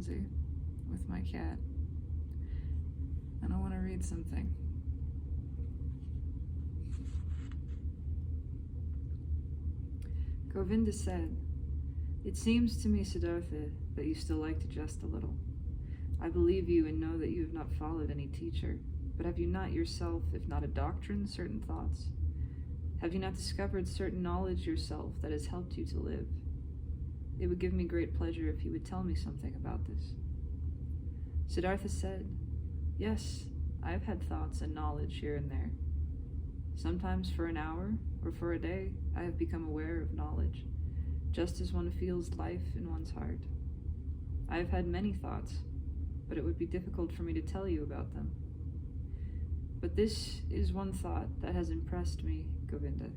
clumsy with my cat, and I want to read something. Govinda said, "It seems to me, Siddartha, that you still like to jest a little. I believe you and know that you have not followed any teacher, but have you not yourself, if not a doctrine, certain thoughts? Have you not discovered certain knowledge yourself that has helped you to live? It would give me great pleasure if you would tell me something about this." Siddartha said, "Yes, I have had thoughts and knowledge here and there. Sometimes for an hour or for a day I have become aware of knowledge, just as one feels life in one's heart. I have had many thoughts, but it would be difficult for me to tell you about them. But this is one thought that has impressed me, Govinda.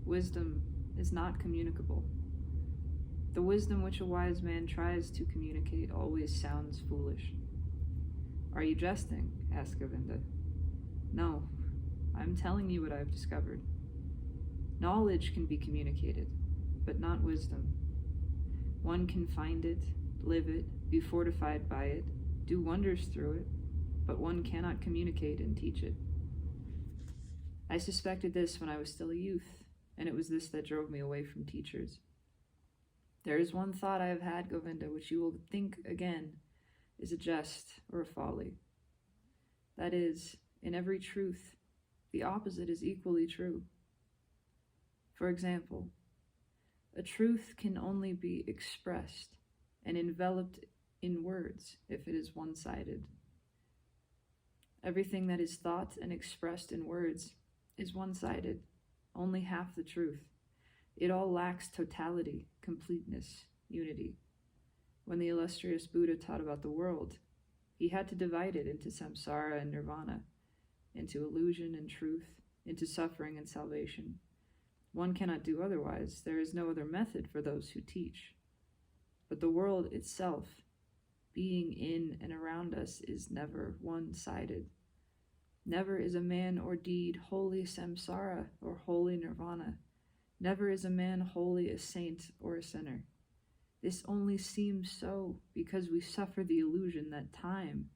Wisdom is not communicable. The wisdom which a wise man tries to communicate always sounds foolish." "Are you jesting?" asked Govinda. "No, I'm telling you what I've discovered. Knowledge can be communicated, but not wisdom. One can find it, live it, be fortified by it, do wonders through it, but one cannot communicate and teach it. I suspected this when I was still a youth, and it was this that drove me away from teachers. There is one thought I have had, Govinda, which you will think again is a jest or a folly. That is, in every truth, the opposite is equally true. For example, a truth can only be expressed and enveloped in words if it is one-sided. Everything that is thought and expressed in words is one-sided, only half the truth. It all lacks totality, completeness, unity. When the illustrious Buddha taught about the world, he had to divide it into samsara and nirvana, into illusion and truth, into suffering and salvation. One cannot do otherwise. There is no other method for those who teach. But the world itself, being in and around us, is never one-sided. Never is a man or deed wholly samsara or wholly nirvana. Never is a man wholly a saint or a sinner. This only seems so because we suffer the illusion that time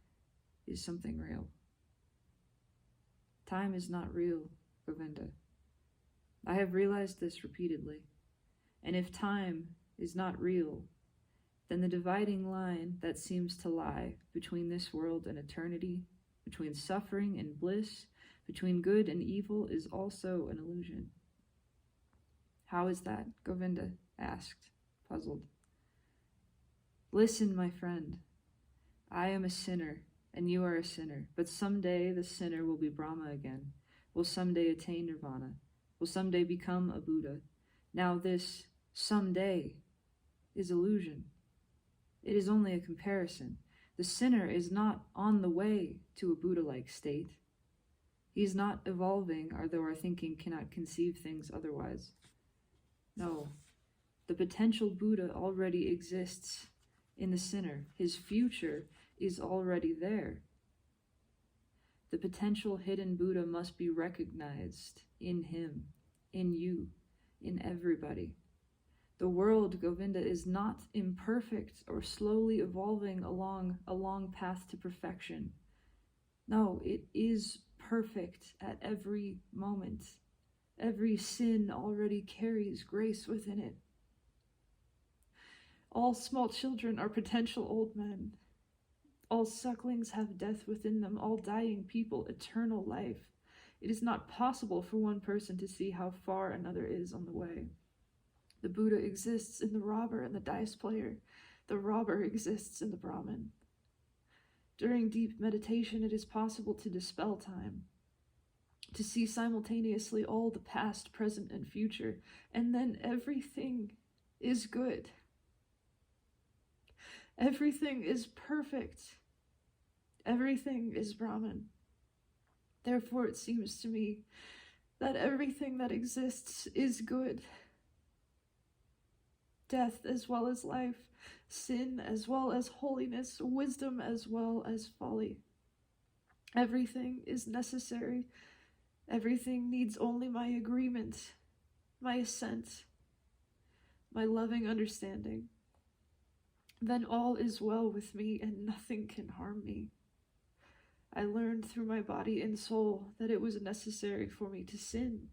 is something real. Time is not real, Govinda. I have realized this repeatedly. And if time is not real, then the dividing line that seems to lie between this world and eternity, between suffering and bliss, between good and evil, is also an illusion. How is that? Govinda asked, puzzled. Listen, my friend. I am a sinner, and you are a sinner, but someday the sinner will be Brahma again, will someday attain nirvana, will someday become a Buddha. Now this someday is illusion. It is only a comparison. The sinner is not on the way to a Buddha-like state. He is not evolving, although our thinking cannot conceive things otherwise. No, the potential Buddha already exists in the sinner. His future is already there. The potential hidden Buddha must be recognized in him, in you, in everybody. The world, Govinda, is not imperfect or slowly evolving along a long path to perfection. No, it is perfect at every moment. Every sin already carries grace within it. All small children are potential old men. All sucklings have death within them. All dying people, eternal life. It is not possible for one person to see how far another is on the way. The Buddha exists in the robber and the dice player. The robber exists in the Brahmin. During deep meditation, it is possible to dispel time, to see simultaneously all the past, present, and future, and then everything is good. Everything is perfect. Everything is Brahman. Therefore, it seems to me that everything that exists is good. Death as well as life, sin as well as holiness, wisdom as well as folly. Everything is necessary. Everything needs only my agreement, my assent, my loving understanding. then all is well with me and nothing can harm me. I learned through my body and soul that it was necessary for me to sin,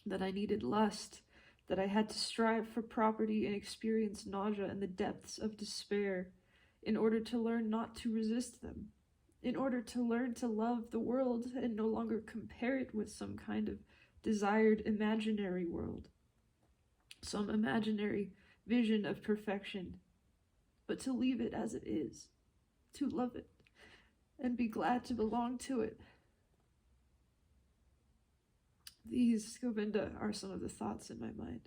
that I needed lust, that I had to strive for property and experience nausea in the depths of despair in order to learn not to resist them, in order to learn to love the world and no longer compare it with some kind of desired imaginary world, some imaginary vision of perfection, but to leave it as it is, to love it, and be glad to belong to it. These, Govinda, are some of the thoughts in my mind.